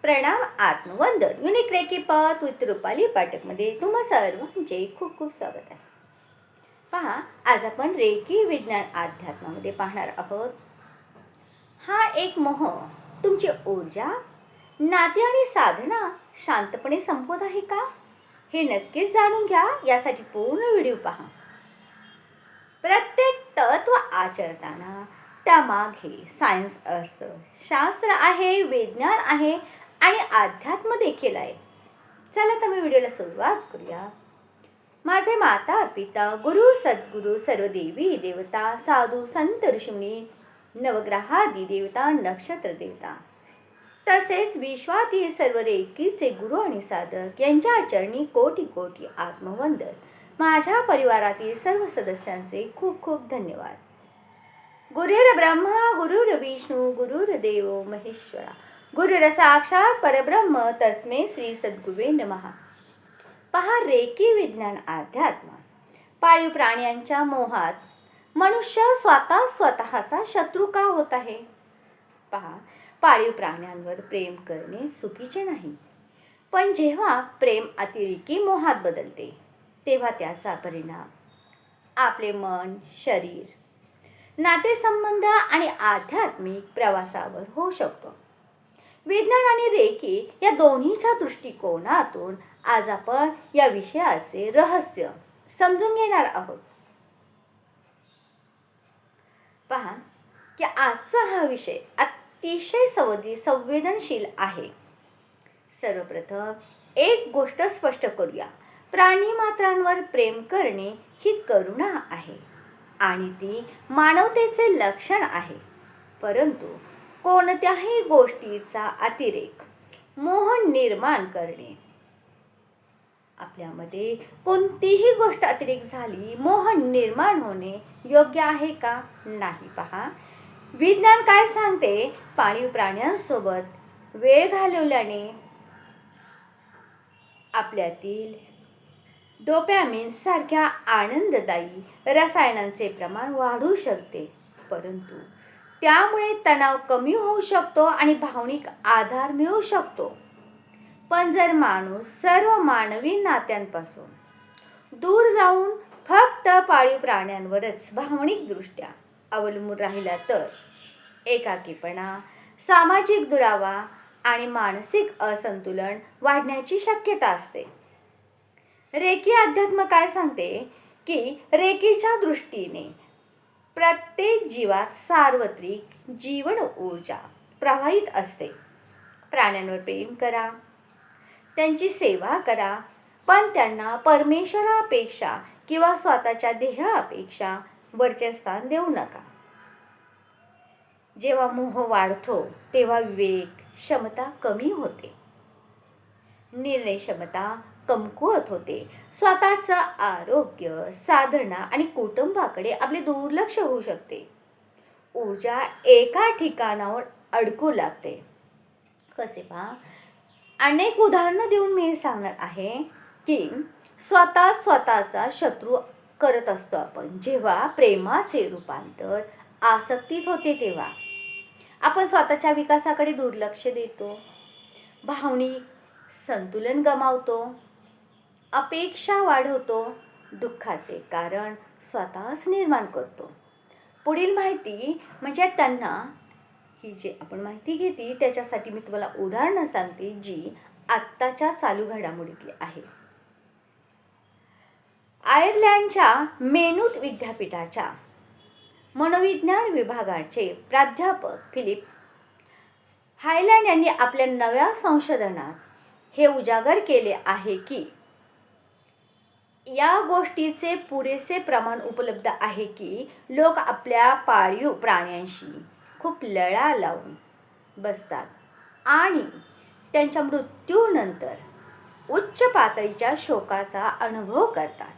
प्रणाम आत्मवंदन unique reiki path with Rupali पाठकमध्ये तुम्हा सर्वांचे खूप खूप स्वागत आहे. पहा, आज आपण रेकी विज्ञान अध्यात्मामध्ये पाहणार आहोत. हा एक मोह तुमची ऊर्जा, नाते आणि साधना शांतपणे संपवत आहे का, हे नक्कीच जाणून घ्या. यासाठी पूर्ण व्हिडिओ पहा. प्रत्येक तत्व आचरताना त्यामागे सायन्स असतं, शास्त्र आहे, विज्ञान आहे आणि अध्यात्म देखील आहे. चला तर मी व्हिडिओला सुरुवात करूया. माझे माता पिता गुरु सद्गुरु सर्व देवी देवता साधू संत ऋषिमुनी नवग्रहादी देवता नक्षत्र देवता तसेच विश्वातील सर्व रेकीचे गुरु आणि साधक यांच्या चरणी कोटी कोटी आत्मवंदन. माझ्या परिवारातील सर्व सदस्यांचे खूप खूप धन्यवाद. गुरुर ब्रह्मा गुरुर विष्णू गुरुर्देव महेश्वरा गुरुर साक्षात परब्रह्म तस्मै श्री सद्गुरुवे नमः. पहा, रेकी विज्ञान अध्यात्म. पाळीव प्राण्यांच्या मोहात मनुष्य स्वतःचा शत्रू का होत आहे? पहा, पाळीव प्राण्यांवर प्रेम करणे चुकीचे नाही, पण जेव्हा प्रेम अतिरेकी मोहात बदलते तेव्हा त्याचा परिणाम आपले मन, शरीर, नातेसंबंध आणि आध्यात्मिक प्रवासावर होऊ शकतो. विज्ञान आणि रेकी या दोन्हीच्या दृष्टिकोनातून आज आपण या विषयाचे रहस्य समजून घेणार आहोत. पहा की आजचा हा विषय अतिशय संवेदनशील आहे. सर्वप्रथम एक गोष्ट स्पष्ट करूया. प्राणीमात्रांवर प्रेम करणे ही करुणा आहे आणि ती मानवतेचे लक्षण आहे. परंतु कोणत्याही गोष्टीचा अतिरेक, मोह निर्माण करणे, आपल्यामध्ये कोणतीही गोष्ट अतिरेक झाली, मोह निर्माण होणे योग्य आहे का? नाही. पहा, विज्ञान काय सांगते? पाळीव प्राण्यांसोबत वेळ घालवल्याने आपल्यातील डोपॅमिन सारख्या आनंददायी रसायनांचे प्रमाण वाढू शकते, परंतु त्यामुळे तणाव कमी होऊ शकतो आणि भावनिक आधार मिळू शकतो. पण जर माणूस सर्व मानवी नात्यांपासून दूर जाऊन फक्त पाळीव प्राण्यांवरच भावनिकदृष्ट्या अवलंबून राहिला तर एकाकीपणा, सामाजिक दुरावा आणि मानसिक असंतुलन वाढण्याची शक्यता असते. रेकी अध्यात्म काय सांगते की रेकीच्या दृष्टीने प्रत्येक जीवात सार्वत्रिक जीवन ऊर्जा प्रवाहित असते. प्राण्यांवर प्रेम करा, त्यांची सेवा करा, पण त्यांना परमेश्वरापेक्षा किंवा स्वतःच्या ध्येयापेक्षा वरचे स्थान देऊ नका. जेव्हा मोह वाढतो तेव्हा विवेक क्षमता कमी होते, निर्णय क्षमता कमकुवत होते, स्वतःचं आरोग्य, साधना आणि कुटुंबाकडे आपले दुर्लक्ष होऊ शकते. ऊर्जा एका ठिकाणावर अडकू लागते. कसे? पहा, अनेक उदाहरणं देऊन मी सांगणार आहे की स्वतःचा शत्रू करत असतो आपण. जेव्हा प्रेमाचे रूपांतर आसक्तीत होते तेव्हा आपण स्वतःच्या विकासाकडे दुर्लक्ष देतो, भावनिक संतुलन गमावतो, अपेक्षा वाढवतो, दुःखाचे कारण स्वतःच निर्माण करतो. पुढील माहिती म्हणजे त्यांना ही जी आपण माहिती घेतली त्याच्यासाठी मी तुम्हाला उदाहरणं सांगते जी आत्ताच्या चालू घडामोडीतली आहे. आयर्लंडच्या मेनूथ विद्यापीठाच्या मनोविज्ञान विभागाचे प्राध्यापक फिलिप हायलँड यांनी आपल्या नव्या संशोधनात हे उजागर केले आहे की या गोष्टीचे पुरेसे प्रमाण उपलब्ध आहे की लोक आपल्या पाळीव प्राण्यांशी खूप लळा लावून बसतात आणि त्यांच्या मृत्यूनंतर उच्च पातळीच्या शोकाचा अनुभव करतात.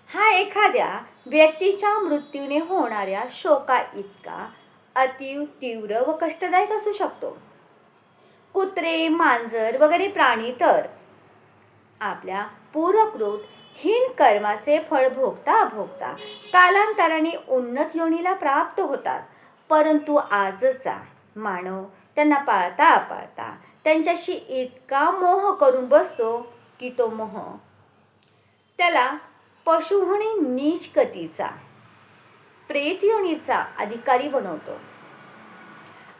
हा एखाद्या व्यक्तीच्या मृत्यूने होणाऱ्या शोका इतका अतीव तीव्र व कष्टदायक असू शकतो. कुत्रे, मांजर वगैरे प्राणी तर आपल्या पूर्वकृत हीन कर्माचे फळ भोगता भोगता कालांतराने उन्नत योनीला प्राप्त होतात. परंतु आजचा मानव त्यांना पाळता पाळता त्यांच्याशी इतका मोह करून बसतो की तो मोह त्याला पशुहुनी नीच गतीचा, प्रेत योनीचा अधिकारी बनवतो.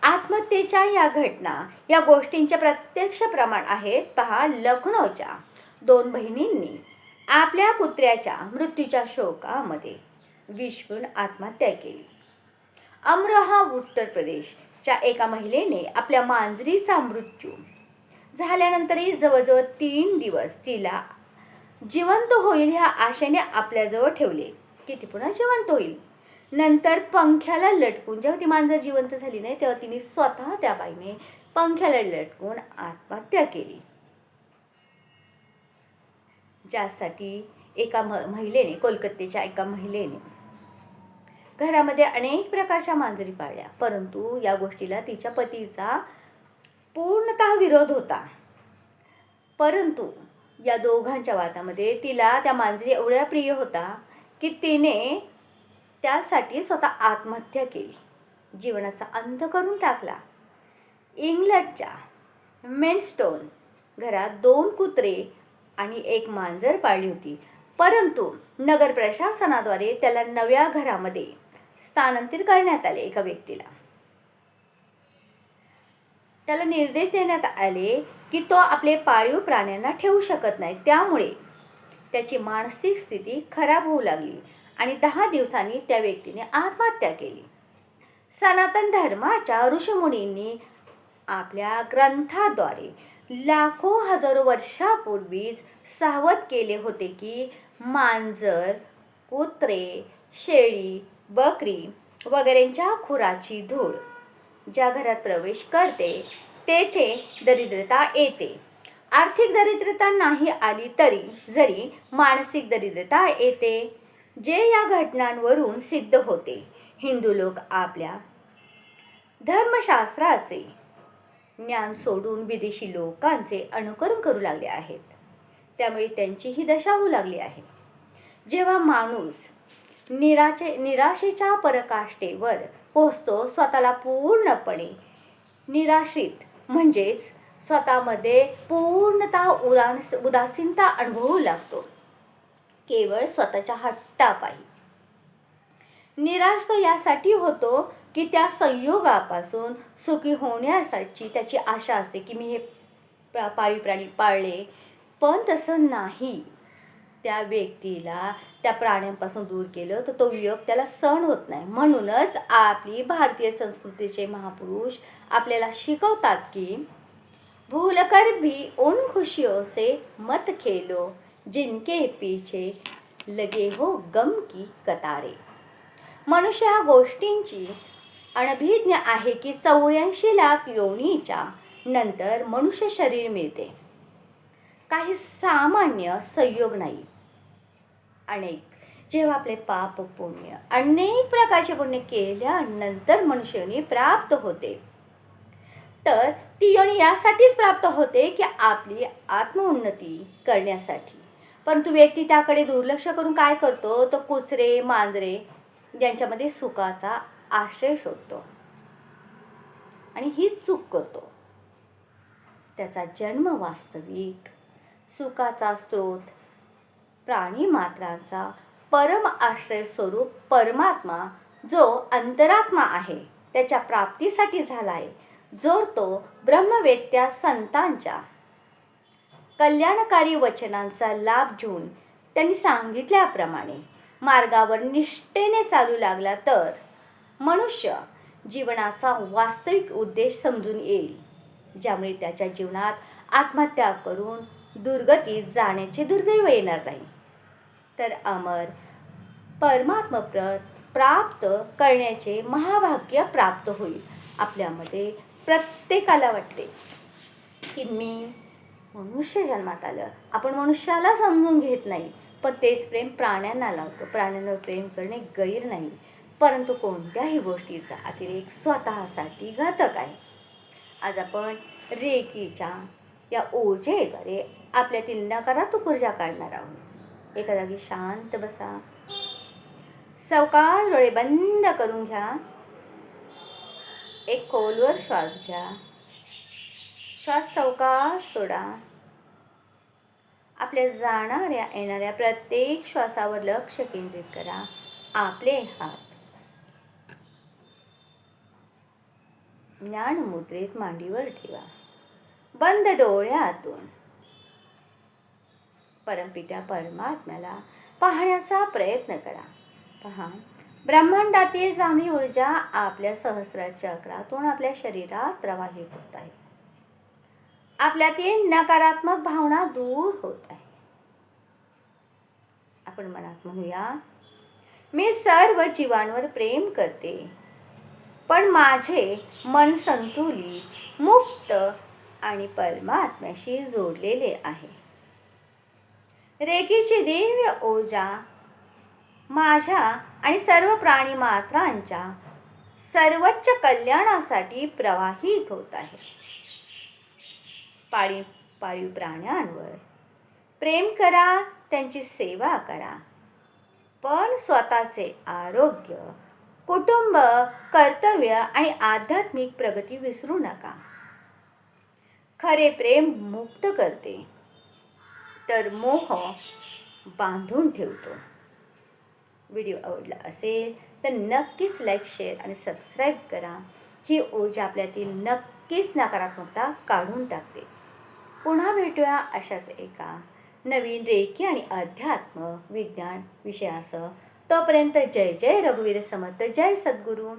आत्महत्येच्या या घटना, या गोष्टींचे प्रत्यक्ष प्रमाण आहेत. पहा, लखनौच्या 2 बहिणींनी आपल्या पुत्र्याच्या मृत्यूच्या शोकामध्ये विष आत्महत्या केली. अमरोहा उत्तर प्रदेशच्या एका महिलेने आपल्या मांजरीचा मृत्यू झाल्यानंतरही जवळजवळ 3 दिवस तिला जिवंत होईल ह्या आशेने आपल्याजवळ ठेवले की ती पुन्हा जिवंत होईल. नंतर पंख्याला लटकून, जेव्हा ती मांजर जिवंत झाली नाही तेव्हा तिने स्वतः त्या बाईने पंख्याला लटकून आत्महत्या केली. ज्यासाठी एका महिलेने, कोलकात्याच्या एका महिलेने घरामध्ये अनेक प्रकारच्या मांजरी पाळल्या, परंतु या गोष्टीला तिच्या पतीचा पूर्णतः विरोध होता. परंतु या दोघांच्या वादामध्ये तिला त्या मांजरी एवढ्या प्रिय होता की तिने त्यासाठी स्वतः आत्महत्या केली, जीवनाचा अंत करून टाकला. इंग्लंडच्या मेनस्टोन घरात 2 कुत्रे आणि 1 मांजर पाळली होती, परंतु नगर प्रशासनाद्वारे त्याला नव्या घरामध्ये स्थानांतरित करण्यात आले. एका व्यक्तीला त्याला निर्देश देण्यात आले की तो आपले पाळीव प्राण्यांना ठेवू शकत नाही. त्यामुळे त्याची मानसिक स्थिती खराब होऊ लागली आणि 10 दिवसांनी त्या व्यक्तीने आत्महत्या केली. सनातन धर्माच्या ऋषीमुनींनी आपल्या ग्रंथाद्वारे लाखो हजारो वर्षापूर्वीच सावध केले होते की मांजर, कुत्रे, शेळी, बकरी वगैरेंच्या खुराची धूळ ज्या घरात प्रवेश करते तेथे दरिद्रता येते. आर्थिक दरिद्रता नाही आली तरी जरी मानसिक दरिद्रता येते, जे या घटनांवरून सिद्ध होते. हिंदू लोक आपल्या धर्मशास्त्राचे ज्ञान सोडून विदेशी लोकांचे अनुकरण करू लागले आहेत. त्यामुळे त्यांची ही दशा होऊ लागली आहे. जेव्हा माणूस निराशेच्या पराकाष्ठेवर पोहोचतो, स्वतःला पूर्णपणे निराशित म्हणजेच स्वतःमध्ये पूर्णतः उदासीनता अनुभवू लागतो, केवळ स्वतःच्या हट्टापायी. निराश तो यासाठी होतो की त्या संयोगापासून सुखी होण्यासाठी त्याची आशा असते की मी हे पाळीव प्राणी पाळले, पण तसं नाही. त्या व्यक्तीला त्या प्राण्यांपासून दूर केलं तर तो वियोग त्याला सहन होत नाही. म्हणूनच आपली भारतीय संस्कृतीचे महापुरुष आपल्याला शिकवतात की भूलकर भी उन खुशियों से मत खेलो जिनके पीछे लगे हो गम की कतारे. मनुष्य ह्या गोष्टींची अनभिज्ञ आहे की 84 लाख योनीच्या नंतर मनुष्य शरीर मिळते. काही सामान्य संयोग नाही. जेव्हा आपले पाप पुण्य, अनेक प्रकारचे पुण्य केल्यानंतर मनुष्य योनी प्राप्त होते, तर ती योनी यासाठीच प्राप्त होते की आपली आत्मोन्नती करण्यासाठी. परंतु व्यक्ती त्याकडे दुर्लक्ष करून काय करतो, तो कुत्रे, मांजरे यांच्यामध्ये सुखाचा आश्रय शोधतो आणि हीच चूक करतो. त्याचा जन्म वास्तविक सुखाचा स्रोत प्राणी मात्रांचा परम आश्रय स्वरूप परमात्मा जो अंतरात्मा आहे त्याच्या प्राप्तीसाठी झाला आहे. जो तो ब्रह्मवेत्या संतांच्या कल्याणकारी वचनांचा लाभ घेऊन त्यांनी सांगितल्याप्रमाणे मार्गावर निष्ठेने चालू लागला तर मनुष्य जीवनाचा वास्तविक उद्देश समजून येईल, ज्यामुळे त्याच्या जीवनात आत्महत्या करून दुर्गतीत जाण्याचे दुर्दैव येणार नाही, तर अमर परमात्मा प्राप्त करण्याचे महाभाग्य प्राप्त होईल. आपल्यामध्ये प्रत्येकाला वाटते की मी मनुष्य जन्मात आलं, आपण मनुष्याला समजून घेत नाही, पण तेच प्रेम प्राण्यांना लावतो. प्राण्यांवर प्रेम करणे गैर नाही, परंतु कोणत्याही गोष्टीचा अतिरेक स्वतःसाठी घातक आहे. आज आपण रेकीच्या या ऊर्जेद्वारे आपल्यातील नकारात्मक ऊर्जा काढणार आहोत. एका जागी शांत बसा, सावकाश डोळे बंद करून घ्या, एक खोलवर श्वास घ्या, श्वास सावकाश सोडा. आपल्या जाणाऱ्या येणाऱ्या प्रत्येक श्वासावर लक्ष केंद्रित करा. आपले हात ज्ञान मुद्रेत मांडीवर ठेवा. बंद डोळ्यातून परमपित्या परमात्म्याला पाहण्याचा प्रयत्न करा. पहा, ब्रह्मांडातील जांभळी ऊर्जा आपल्या सहस्रार चक्रातून आपल्या शरीरात प्रवाहित होत आहे. आपल्यातील नकारात्मक भावना दूर होत आहे. आपण मनात म्हणूया, मी सर्व जीवांवर प्रेम करते, पण माझे मन संतुलित, मुक्त आणि परमात्म्याशी जोडलेले आहे. रेकीची दिव्य ऊर्जा माझ्या आणि सर्व प्राणी मात्रांच्या सर्वोच्च कल्याणासाठी प्रवाहित होत आहे. पाळीव प्राण्यांवर प्रेम करा, त्यांची सेवा करा, पण स्वतःचे आरोग्य, कुटुंब, कर्तव्य आणि आध्यात्मिक प्रगती विसरू नका. खरे प्रेम मुक्त करते, तर मोह बांधून ठेवतो. व्हिडिओ आवडला असेल तर नक्कीच लाईक, शेअर आणि सबस्क्राईब करा. ही ऊर्जा आपल्यातील नक्कीच नकारात्मकता काढून टाकते. पुन्हा भेटूया अशाच एका नवीन रेकी आणि अध्यात्म विज्ञान विषयासह. तोपर्यंत जय जय रघुवीर समर्थ, जय सद्गुरू.